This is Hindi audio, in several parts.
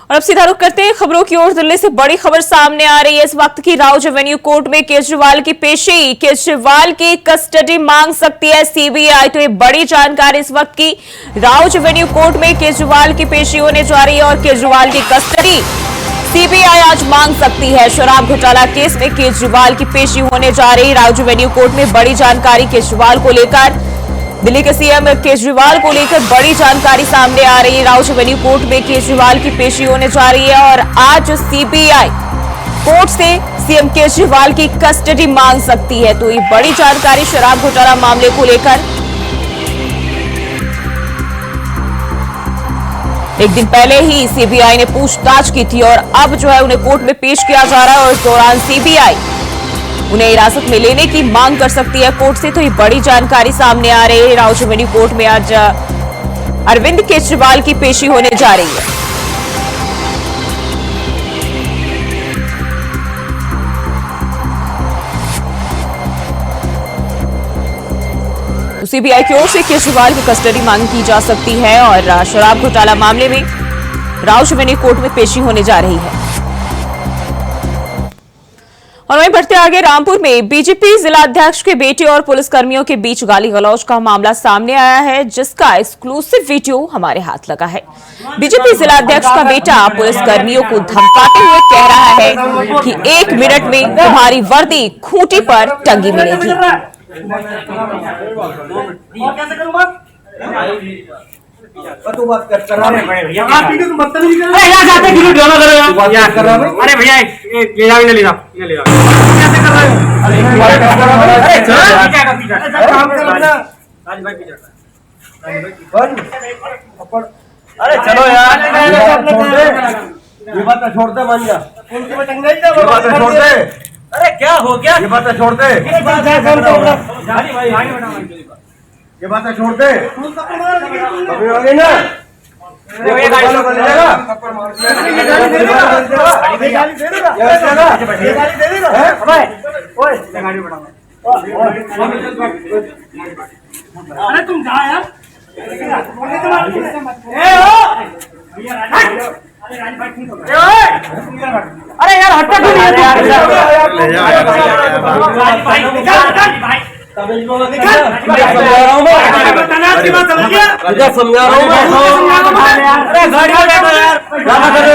और अब सीधा रुख करते हैं खबरों की ओर। दिल्ली से बड़ी खबर सामने आ रही है इस वक्त की। राउज एवेन्यू कोर्ट में केजरीवाल की पेशी, केजरीवाल की कस्टडी मांग सकती है सीबीआई। तो ये बड़ी जानकारी इस वक्त की। राउज एवेन्यू कोर्ट में केजरीवाल की पेशी होने जा रही है और केजरीवाल की कस्टडी सीबीआई आज मांग सकती है। शराब घोटाला केस में केजरीवाल की पेशी होने जा रही है राउज एवेन्यू कोर्ट में। बड़ी जानकारी केजरीवाल को लेकर, दिल्ली के सीएम केजरीवाल को लेकर बड़ी जानकारी सामने आ रही है। राउज एवेन्यू कोर्ट में केजरीवाल की पेशी होने जा रही है और आज सीबीआई कोर्ट से सीएम केजरीवाल की कस्टडी मांग सकती है। तो ये बड़ी जानकारी शराब घोटाला मामले को लेकर। एक दिन पहले ही सीबीआई ने पूछताछ की थी और अब जो है उन्हें कोर्ट में पेश किया जा रहा है और इस दौरान सीबीआई उन्हें हिरासत में लेने की मांग कर सकती है कोर्ट से। तो ये बड़ी जानकारी सामने आ रही है। राउज एवेन्यू कोर्ट में आज अरविंद केजरीवाल की पेशी होने जा रही है। तो सीबीआई की ओर से केजरीवाल की कस्टडी मांग की जा सकती है और शराब घोटाला मामले में राउज एवेन्यू कोर्ट में पेशी होने जा रही है। और वहीं बढ़ते आगे, रामपुर में बीजेपी जिलाध्यक्ष के बेटे और पुलिसकर्मियों के बीच गाली गलौज का मामला सामने आया है, जिसका एक्सक्लूसिव वीडियो हमारे हाथ लगा है। बीजेपी जिलाध्यक्ष का बेटा पुलिसकर्मियों को धमकाते हुए कह रहा है कि 1 मिनट में तुम्हारी वर्दी खूंटी पर टंगी मिलेगी। तो बात कर रहा है आप भी तो बदतमीजी कर रहे हैं। यार जाते किलो ड्रामा कर रहे हो आप। यार कर रहा है। अरे भैया ले जाओ, ले जाओ, ले जाओ। कैसे कर रहे हो? अरे चलो काम कर अपना। राज भाई पीछे अरे चलो यार, ये बात छोड़ दे, मान जा। उनके में टंगाई जा, ये बात छोड़ दे। अरे क्या हो गया, ये बात छोड़ दे। ये बात छोड़ दे, अभी आ गई ना। ये गाली दे देगा, गाली दे देगा। ओए गाड़ी बढ़ाओ। अरे तुम जा यार। अरे यार हट्टा क्यों नहीं है? समझा रहा हूँ मैं, आपकी बात समझ गया, समझा रहा हूँ मैं। अरे गाड़ी में बैठो यार, क्या कर रहे हो?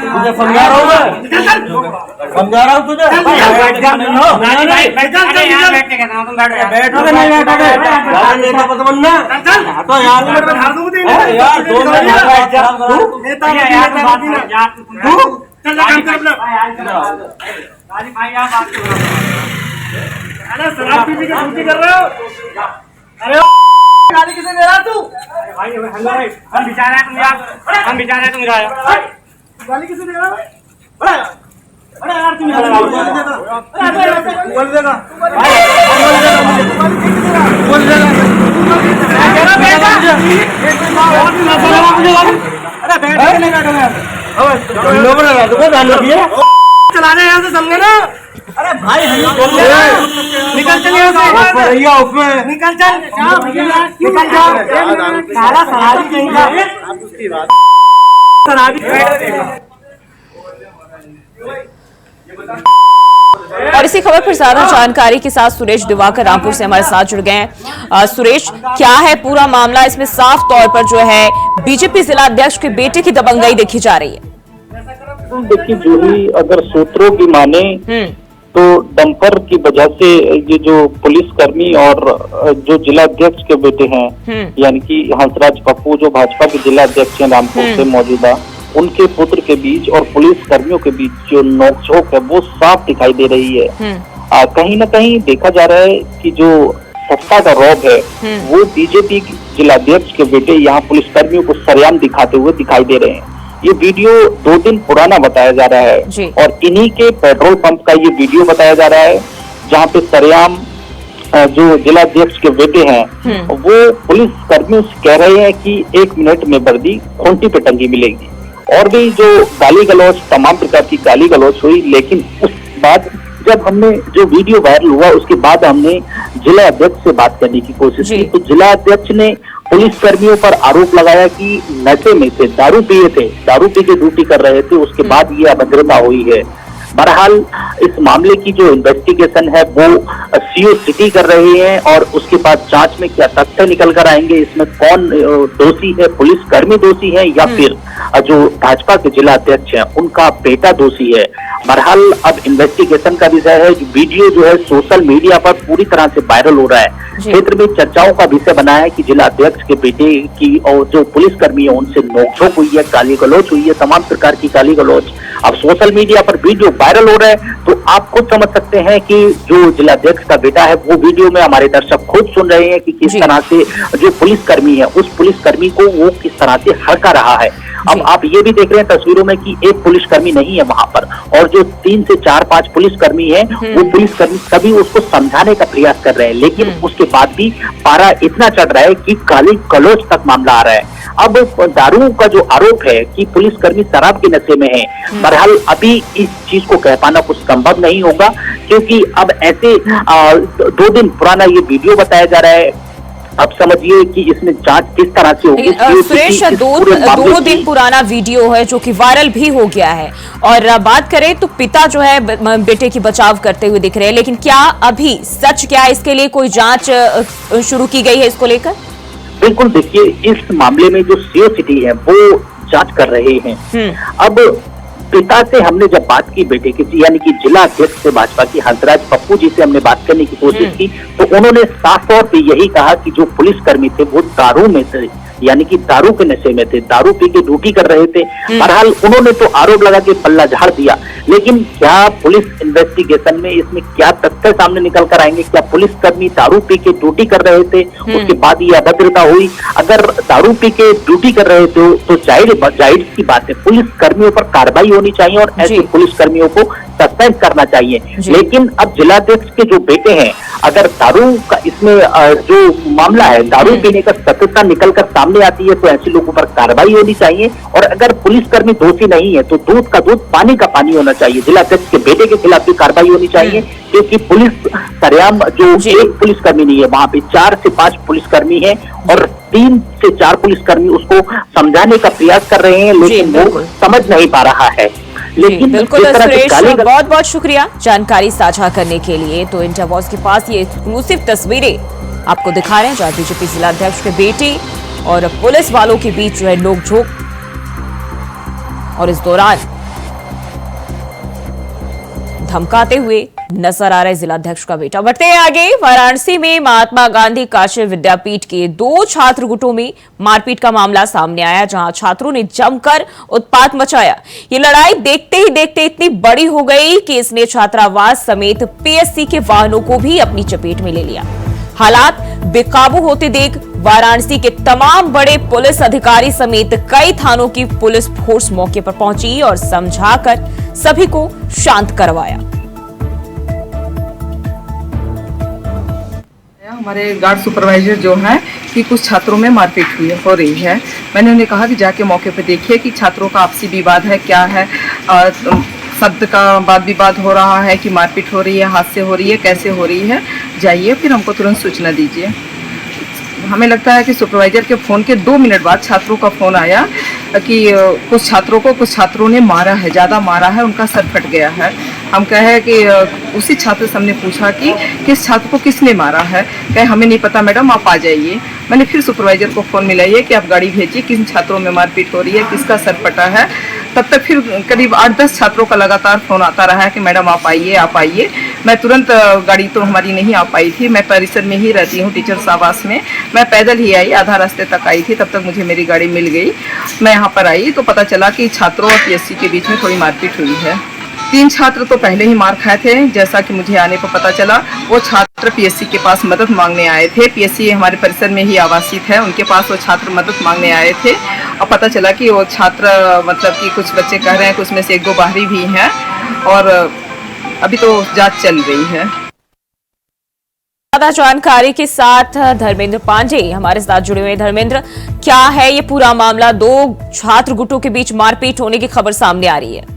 मुझे समझा रहा हूँ मैं, समझा रहा हूँ तुझे। बैठ जा, बैठोगे नहीं बैठोगे? नेता पद बनना तो यार यार 2 मिनट बैठ जा। अरे शराब पीने की ड्यूटी कर रहे हो? अरे गाली किसे दे रहा तू? भाई हम बिचारे हैं, तुम यार हम बिचारे हैं, तुम जाओ। गाली किसे दे रहा है? अरे यार तुम बोल देगा, बोल देगा। अरे बैठ नहीं बैठोगे लोगों चलाने यहाँ से, समझे ना? अरे भाई निकल चल यहाँ से, निकल चल, निकल जाओ। सारा शराबी कहीं का शराबी। और इसी खबर पर ज्यादा जानकारी के साथ सुरेश दिवाकर रामपुर से हमारे साथ जुड़ गए हैं। सुरेश, क्या है पूरा मामला? इसमें साफ तौर पर जो है बीजेपी जिलाध्यक्ष के बेटे की दबंगई देखी जा रही है। देखिए, जो भी अगर सूत्रों की माने तो डंपर की वजह से ये जो पुलिसकर्मी और जो जिलाध्यक्ष के बेटे हैं, यानी कि हंसराज पप्पू जो भाजपा के जिलाध्यक्ष हैं रामपुर से मौजूदा, उनके पुत्र के बीच और पुलिस कर्मियों के बीच जो नोकझोंक है वो साफ दिखाई दे रही है। कहीं ना कहीं देखा जा रहा है कि जो सत्ता का रौब है वो बीजेपी जिलाध्यक्ष के बेटे यहाँ पुलिसकर्मियों को सरेआम दिखाते हुए दिखाई दे रहे हैं। ये वीडियो 2 दिन पुराना बताया जा रहा है और इन्हीं के पेट्रोल पंप का ये वीडियो बताया जा रहा है, जहाँ पे सरेआम जो जिलाध्यक्ष के बेटे हैं वो पुलिस कर्मियों से कह रहे हैं कि 1 मिनट में वर्दी खूंटी पे टंगी मिलेगी। और भी जो गाली गलौज, तमाम प्रकार की गाली गलौज हुई, लेकिन उस बाद जब हमने जो वीडियो वायरल हुआ उसके बाद हमने जिला अध्यक्ष से बात करने की कोशिश की, तो जिला अध्यक्ष ने पुलिस कर्मियों पर आरोप लगाया कि नशे में थे, दारू पिए थे, दारू पी के ड्यूटी कर रहे थे, उसके बाद ये अभद्रता हुई है। बहरहाल इस मामले की जो इन्वेस्टिगेशन है वो सीओ सिटी कर रहे हैं और उसके बाद जांच में क्या तथ्य निकल कर आएंगे, इसमें कौन दोषी है, पुलिस कर्मी दोषी है या फिर जो भाजपा के जिला अध्यक्ष हैं उनका बेटा दोषी है। बहरहाल अब इन्वेस्टिगेशन का विषय है। वीडियो जो है सोशल मीडिया पर पूरी तरह से वायरल हो रहा है, क्षेत्र में चर्चाओं का विषय बना है कि जिला अध्यक्ष के बेटे की और जो पुलिसकर्मी है उनसे नोकझोंक हुई है, गाली गलौज हुई है, तमाम प्रकार की गाली गलौज। अब सोशल मीडिया पर वीडियो वायरल हो रहा है तो आप खुद समझ सकते हैं कि जो जिला अध्यक्ष का बेटा है वो वीडियो में हमारे दर्शक खुद सुन रहे हैं कि किस तरह से जो पुलिसकर्मी है उस पुलिसकर्मी को वो किस तरह से हड़का रहा है। अब आप ये भी देख रहे हैं तस्वीरों में कि एक पुलिसकर्मी नहीं है वहां पर और जो 3 से 4-5 पुलिसकर्मी हैं वो पुलिसकर्मी सभी उसको समझाने का प्रयास कर रहे हैं, लेकिन उसके बाद भी पारा इतना चढ़ रहा है कि गाली गलौज तक मामला आ रहा है। अब दारू का जो आरोप है कि पुलिसकर्मी शराब के नशे में है, बहरहाल अभी इस चीज को कह पाना कुछ संभव नहीं होगा क्योंकि अब ऐसे 2 दिन पुराना ये वीडियो बताया जा रहा है। अब समझिए कि इसमें जांच किस तरह से होगी। सुरेश, 2 दिन पुराना वीडियो है जो कि वायरल भी हो गया है और बात करें तो पिता जो है बेटे की बचाव करते हुए दिख रहे हैं, लेकिन क्या अभी सच क्या है इसके लिए कोई जांच शुरू की गई है इसको लेकर? बिल्कुल, देखिए इस मामले में जो सीओ सिटी है वो जांच कर रहे हैं। अब पिता से हमने जब बात की बेटे की यानी कि जिला अध्यक्ष से भाजपा की हंसराज पप्पू जी से हमने बात करने की कोशिश की तो उन्होंने साफ तौर पे यही कहा कि जो पुलिसकर्मी थे वो दारू में थे, यानी कि दारू के नशे में थे, दारू पी के ड्यूटी कर रहे थे। बहरहाल उन्होंने तो आरोप लगा के पल्ला झाड़ दिया, लेकिन क्या पुलिस इन्वेस्टिगेशन में इसमें क्या तथ्य सामने निकल कर आएंगे? क्या पुलिसकर्मी दारू पी के ड्यूटी कर रहे थे उसके बाद ये अभद्रता हुई? अगर दारू पी के ड्यूटी कर रहे थे तो जाहिर की बात है पुलिस कर्मियों पर कार्रवाई होनी चाहिए और ऐसे पुलिसकर्मियों को सस्पेंड करना चाहिए। लेकिन अब जिलाध्यक्ष के जो बेटे हैं, अगर दारू का इसमें जो मामला है दारू पीने का सत्यता निकलकर सामने आती है तो ऐसे लोगों पर कार्रवाई होनी चाहिए और अगर पुलिसकर्मी दोषी नहीं है तो दूध का दूध पानी का पानी होना चाहिए। जिलाध्यक्ष के बेटे के खिलाफ भी कार्रवाई होनी चाहिए क्योंकि पुलिस सरेआम जो एक पुलिसकर्मी नहीं है, वहां पे 4 से 5 पुलिसकर्मी है और 3 से 4 पुलिसकर्मी उसको समझाने का प्रयास कर रहे हैं, लेकिन वो समझ नहीं पा रहा है। लेकिन बिल्कुल सुरेश, बहुत बहुत शुक्रिया जानकारी साझा करने के लिए। तो इंडिया वॉइस के पास ये एक्सक्लूसिव तस्वीरें आपको दिखा रहे हैं जहां बीजेपी जिला अध्यक्ष के बेटे और पुलिस वालों के बीच जो है नोकझोंक और इस दौरान धमकाते हुए नजर आ रहा है जिला अध्यक्ष का बेटा। बढ़ते हैं आगे। वाराणसी में महात्मा गांधी काशी विद्यापीठ के 2 छात्र गुटों में मारपीट का मामला सामने आया जहां छात्रों ने जमकर उत्पात मचाया। ये लड़ाई देखते ही देखते इतनी बड़ी हो गई कि इसने छात्रावास समेत पीएससी के वाहनों को भी अपनी चपेट में ले लिया। हालात बेकाबू होते देख वाराणसी के तमाम बड़े पुलिस अधिकारी समेत कई थानों की पुलिस फोर्स मौके पर पहुंची और समझाकर सभी को शांत करवाया। हमारे गार्ड सुपरवाइजर जो है कि कुछ छात्रों में मारपीट हो रही है। मैंने उन्हें कहा कि जाके मौके पे देखिए कि छात्रों का आपसी विवाद है, क्या है, शब्द का वाद विवाद हो रहा है कि मारपीट हो रही है, हाथ से हो रही है, कैसे हो रही है, जाइए फिर हमको तुरंत सूचना दीजिए। हमें लगता है कि सुपरवाइजर के फ़ोन के 2 मिनट बाद छात्रों का फ़ोन आया कि कुछ छात्रों ने मारा है, ज़्यादा मारा है, उनका सर फट गया है। हम कहे कि उसी छात्र से हमने पूछा कि किस छात्र को किसने मारा है, कहे हमें नहीं पता मैडम, आप आ जाइए। मैंने फिर सुपरवाइजर को फ़ोन मिलाइए कि आप गाड़ी भेजिए, किन छात्रों में मारपीट हो रही है, किसका सर फटा है। तब तक फिर करीब 8-10 छात्रों का लगातार फ़ोन आता रहा है कि मैडम आप आइए, आप आइए। मैं तुरंत, गाड़ी तो हमारी नहीं आ पाई थी, मैं परिसर में ही रहती हूँ टीचर्स आवास में, मैं पैदल ही आई, आधा रास्ते तक आई थी, तब तक मुझे मेरी गाड़ी मिल गई। मैं यहाँ पर आई तो पता चला कि छात्रों और पीएससी के बीच में थोड़ी मारपीट हुई है। 3 छात्र तो पहले ही मार खाए थे, जैसा कि मुझे आने पर पता चला। वो छात्र पीएससी के पास मदद मांगने आए थे, पीएससी हमारे परिसर में ही आवासित है, उनके पास वो छात्र मदद मांगने आए थे और पता चला कि वो छात्र मतलब कि कुछ बच्चे कह रहे हैं कि उसमें से 1-2 बाहरी भी हैं और अभी तो जांच चल रही है। ज्यादा जानकारी के साथ धर्मेंद्र पांडे हमारे साथ जुड़े हुए। धर्मेंद्र, क्या है ये पूरा मामला? 2 छात्र गुटों के बीच मारपीट होने की खबर सामने आ रही है।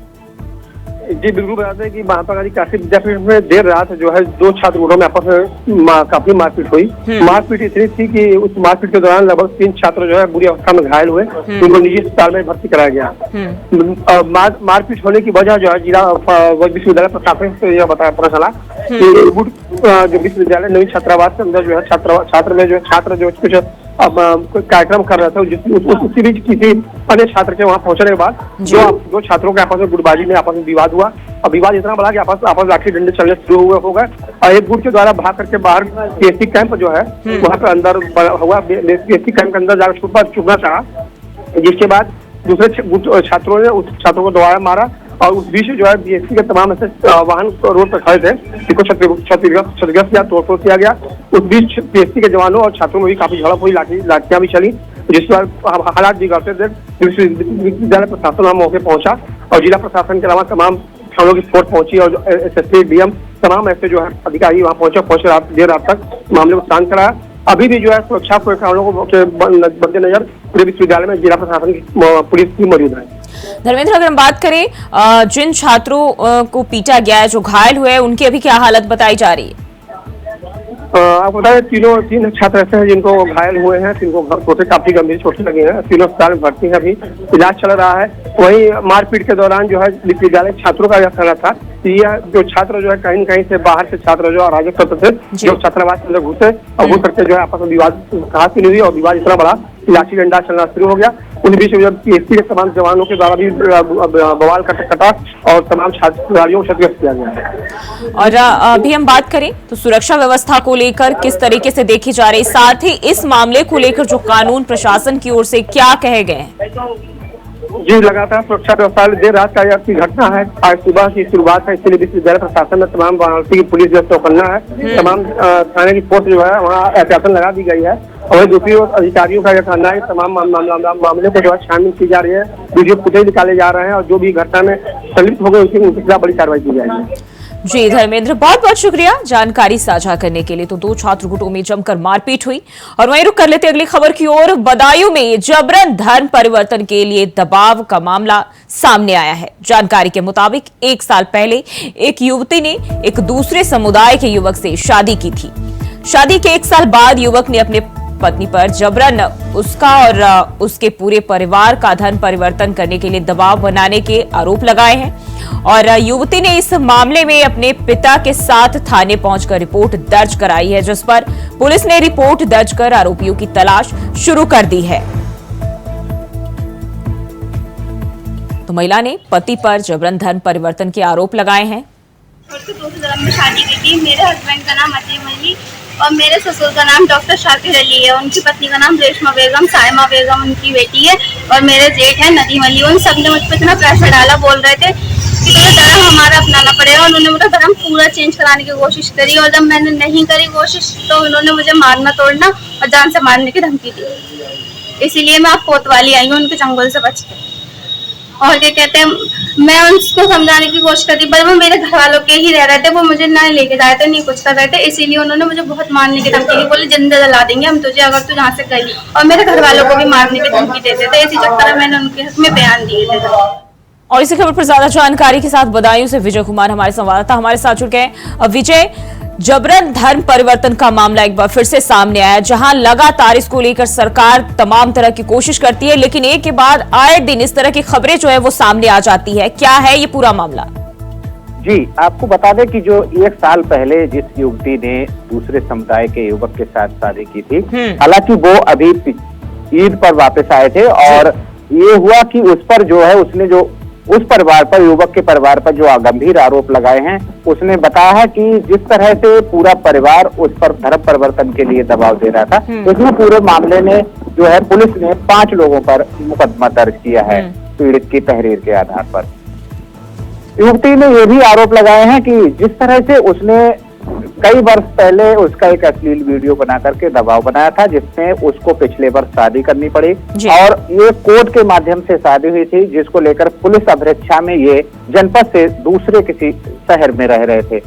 जी बिल्कुल बताते हैं कि महात्मा गांधी काशी विद्यापीठ में देर रात जो है दो छात्र गुटों में आपस में काफी मारपीट हुई। मारपीट इतनी थी कि उस मारपीट के दौरान लगभग 3 छात्र जो है बुरी अवस्था में घायल हुए, उनको निजी अस्पताल में भर्ती कराया गया। मारपीट होने की वजह जो है जिला विश्वविद्यालय प्रशासन से यह पता चला कि गुट जो विश्वविद्यालय नवीन छात्रावास के अंदर जो है छात्र जो कुछ कोई कार्यक्रम कर रहा था, उसी बीच किसी अन्य छात्र के वहां पहुंचने के बाद दो छात्रों के आपस में गुटबाजी में आपस में विवाद हुआ और विवाद इतना बड़ा कि आपस लाठी डंडे चलने शुरू हो गए और एक गुट के द्वारा भाग करके बाहर पीएससी कैंप जो है वहां पर अंदर हुआ, पीएससी कैंप के अंदर जाकर छुपना चाहा, जिसके बाद दूसरे छात्रों ने उस छात्रों को दोबारा मारा और उस बीच जो है बीएससी के तमाम ऐसे वाहन रोड पर खड़े थे जिनको क्षतिग्रस्त किया, तोड़फोड़ किया गया। उस बीच बीएससी के जवानों और छात्रों में भी काफी झड़प हुई, लाठियां भी चली, जिसके बाद हालात बिगड़ते थे। विश्वविद्यालय प्रशासन वहां मौके पहुंचा और जिला प्रशासन के अलावा तमाम थानों की फोर्स पहुंची और एसएसपी डीएम तमाम ऐसे जो है अधिकारी वहां पहुंचे देर रात तक मामले को शांत कराया। अभी भी जो है सुरक्षा के कारणों के मद्देनजर पूरे विश्वविद्यालय में जिला प्रशासन की पुलिस भी मौजूद है। धर्मेंद्र, अगर हम बात करें जिन छात्रों को पीटा गया है, जो घायल हुए हैं, उनकी अभी क्या हालत बताई जा रही है? आपको बता दें 3 छात्र ऐसे हैं जिनको घायल हुए हैं, जिनको चोटें काफी गंभीर चोटें लगी हैं, तीनों अस्पताल में भर्ती हैं, अभी इलाज चल रहा है। वहीं मारपीट के दौरान जो है विद्यालय छात्रों का यह कहना था कि यह जो छात्र जो है कहीं न कहीं से बाहर से छात्र जो अराजक करते थे, जो छात्रावास के अंदर घुसे और घुस करके जो है आपस में विवाद घास नहीं हुई और विवाद इतना बड़ा लाठी डंडा चलना शुरू हो गया। उस बीच पीएससी के तमाम जवानों के द्वारा भी बवाल कटा और तमाम खिलाड़ियों को क्षतिग्रस्त किया गया। और अभी हम बात करें तो सुरक्षा व्यवस्था को लेकर किस तरीके से देखी जा रही, साथ ही इस मामले को लेकर जो कानून प्रशासन की ओर से क्या कहे गए हैं? जी लगातार सुरक्षा व्यवस्था देर रात का यह घटना है, आज सुबह की शुरुआत है, इसलिए विश्वविद्यालय प्रशासन में तमाम वाराणसी की पुलिस जो चौकन्ना है, तमाम थाने की फोर्स जो है वहाँ एहतियातन लगा दी गई है। और दूसरी ओर अधिकारियों का यह कहना है तमाम मामले को जो है छानबीन की जा रही है, वीडियो फुटेज निकाले जा रहे हैं और जो भी घटना में संलिप्त हो गए उनके खिलाफ बड़ी कार्रवाई की जाएगी। जी धर्मेंद्र, बहुत बहुत शुक्रिया जानकारी साझा करने के लिए। तो 2 छात्र गुटों में जमकर मारपीट हुई और वहीं रुक कर लेते अगली खबर की ओर। बदायूं में जबरन धर्म परिवर्तन के लिए दबाव का मामला सामने आया है। जानकारी के मुताबिक 1 साल पहले एक युवती ने एक दूसरे समुदाय के युवक से शादी की थी। शादी के 1 साल बाद युवक ने अपने पत्नी पर जबरन उसका और उसके पूरे परिवार का धर्म परिवर्तन करने के लिए दबाव बनाने के आरोप लगाए हैं और युवती ने इस मामले में अपने पिता के साथ थाने पहुंचकर रिपोर्ट दर्ज कराई है, जिस पर पुलिस ने रिपोर्ट दर्ज कर आरोपियों की तलाश शुरू कर दी है। तो महिला ने पति पर जबरन धर्म परिवर्तन के आरोप लगाए हैं। दूसरे धर्म में शादी की थी। मेरे हस्बैंड का नाम अतीम अली और मेरे ससुर का नाम डॉक्टर शाकिर अली है। उनकी पत्नी का नाम रेशमा बेगम, साइमा बेगम उनकी बेटी है और मेरे जेठ है नदीम अली। उन सब ने मुझ पर इतना प्रेशर डाला, बोल रहे थे कि तुम्हें धर्म हमारा अपनाना पड़ेगा। उन्होंने मेरा धर्म पूरा चेंज कराने की कोशिश करी और जब मैंने नहीं करी कोशिश तो उन्होंने मुझे मारना तोड़ना और जान से मारने की धमकी दी। इसीलिए मैं अब कोतवाली आई हूँ उनके चंगुल से बच के। और क्या कहते हैं, मैं उनको समझाने की कोशिश करती पर वो मेरे घर वालों के ही रह रहे थे, वो मुझे ना लेके जाए थे नहीं कुछ कर रहे थे। इसीलिए उन्होंने मुझे बहुत मारने की धमकी दी, बोले जिंदा जला देंगे हम तुझे अगर तू यहाँ से गई। और मेरे घर वालों को भी मारने की धमकी देते थे। इसी चक्कर में मैंने उनके हक में बयान दिए थे। और इसी खबर पर ज्यादा जानकारी के साथ बदायूं से विजय कुमार हमारे संवाददाता हमारे साथ जुड़ गए। विजय, जबरन धर्म परिवर्तन का मामला एक बार फिर से सामने आया, जहां लगातार इसको लेकर सरकार तमाम तरह की कोशिश करती है, लेकिन एक के बाद आए दिन इस तरह की खबरें जो है वो सामने आ जाती है। क्या है ये पूरा मामला? जी, आपको बता दें कि जो 1 साल पहले जिस युवती ने दूसरे समुदाय के युवक के साथ शादी की थी, हालांकि वो अभी ईद पर वापस आए थे और ये हुआ कि उस पर जो है उसने जो उस परिवार पर, युवक के परिवार पर जो गंभीर आरोप लगाए हैं, उसने बताया है कि जिस तरह से पूरा परिवार उस पर धर्म परिवर्तन के लिए दबाव दे रहा था, इसमें पूरे मामले में जो है पुलिस ने 5 लोगों पर मुकदमा दर्ज किया है पीड़ित की तहरीर के आधार पर। युवती ने ये भी आरोप लगाए हैं कि जिस तरह से उसने कई वर्ष पहले उसका एक अश्लील वीडियो बना करके दबाव बनाया था, जिसमें उसको पिछले वर्ष शादी करनी पड़ी और ये कोर्ट के माध्यम से शादी हुई थी, जिसको लेकर पुलिस अभिरक्षा में ये जनपद से दूसरे किसी शहर में रह रहे थे।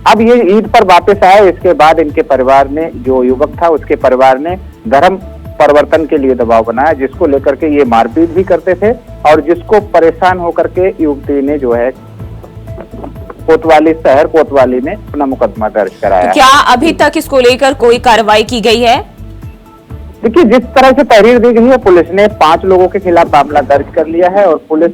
अब ये ईद पर वापस आए, इसके बाद इनके परिवार ने, जो युवक था उसके परिवार ने धर्म परिवर्तन के लिए दबाव बनाया, जिसको लेकर के ये मारपीट भी करते थे और जिसको परेशान होकर के युवती ने जो है कोतवाली शहर कोतवाली में अपना मुकदमा दर्ज कराया है। क्या अभी तक इसको लेकर कोई कार्रवाई की गई है? देखिए, जिस तरह से तहरीर दी गई है, पुलिस ने 5 लोगों के खिलाफ मामला दर्ज कर लिया है और पुलिस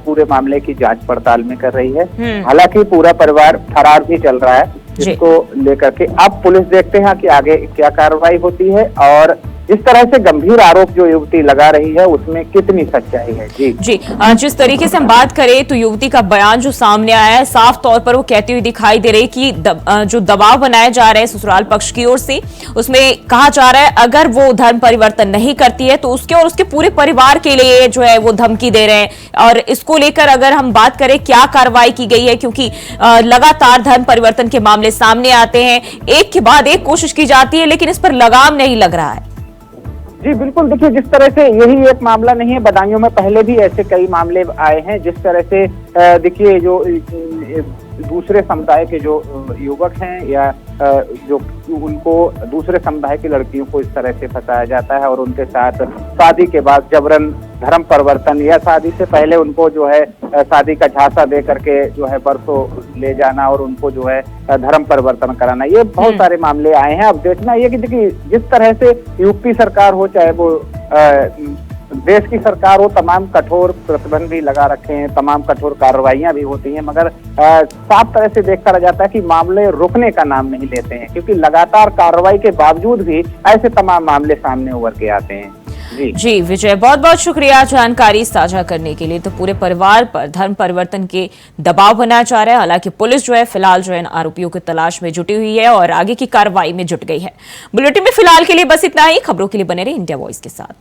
पूरे मामले की जांच पड़ताल में कर रही है। हालांकि पूरा परिवार फरार भी चल रहा है, जिसको लेकर के अब पुलिस देखते हैं कि आगे क्या कार्रवाई होती है और इस तरह से गंभीर आरोप जो युवती लगा रही है उसमें कितनी सच्चाई है। जी जिस तरीके से हम बात करें तो युवती का बयान जो सामने आया है, साफ तौर पर वो कहती हुई दिखाई दे रही कि जो दबाव बनाए जा रहे हैं ससुराल पक्ष की ओर से, उसमें कहा जा रहा है अगर वो धर्म परिवर्तन नहीं करती है तो उसके और उसके पूरे परिवार के लिए जो है वो धमकी दे रहे हैं। और इसको लेकर अगर हम बात करें क्या कार्रवाई की गई है, क्योंकि लगातार धर्म परिवर्तन के मामले सामने आते हैं, एक के बाद एक कोशिश की जाती है लेकिन इस पर लगाम नहीं लग रहा है। जी बिल्कुल, देखिए जिस तरह से यही एक मामला नहीं है, बदायूं में पहले भी ऐसे कई मामले आए हैं। जिस तरह से देखिए जो दूसरे समुदाय के जो युवक हैं या जो उनको दूसरे समुदाय की लड़कियों को इस तरह से फंसाया जाता है और उनके साथ शादी के बाद जबरन धर्म परिवर्तन या शादी से पहले उनको जो है शादी का झांसा दे करके जो है बरसों ले जाना और उनको जो है धर्म परिवर्तन कराना, ये बहुत सारे मामले आए हैं। अब देखना ये कि देखिए जिस तरह से यूपी सरकार हो चाहे वो देश की सरकार हो, तमाम कठोर प्रतिबंध भी लगा रखे हैं, तमाम कठोर कार्रवाइयां भी होती हैं, मगर साफ तरह से देखा रह जाता है कि मामले रुकने का नाम नहीं लेते हैं, क्योंकि लगातार कार्रवाई के बावजूद भी ऐसे तमाम मामले सामने उभर के आते हैं। जी विजय, बहुत बहुत शुक्रिया जानकारी साझा करने के लिए। तो पूरे परिवार पर धर्म परिवर्तन के दबाव बनाया जा रहा है। हालांकि पुलिस जो है फिलहाल जो है आरोपियों की तलाश में जुटी हुई है और आगे की कार्रवाई में जुट गई है। बुलेटिन में फिलहाल के लिए बस इतना ही। खबरों के लिए बने रहे इंडिया वॉइस के साथ।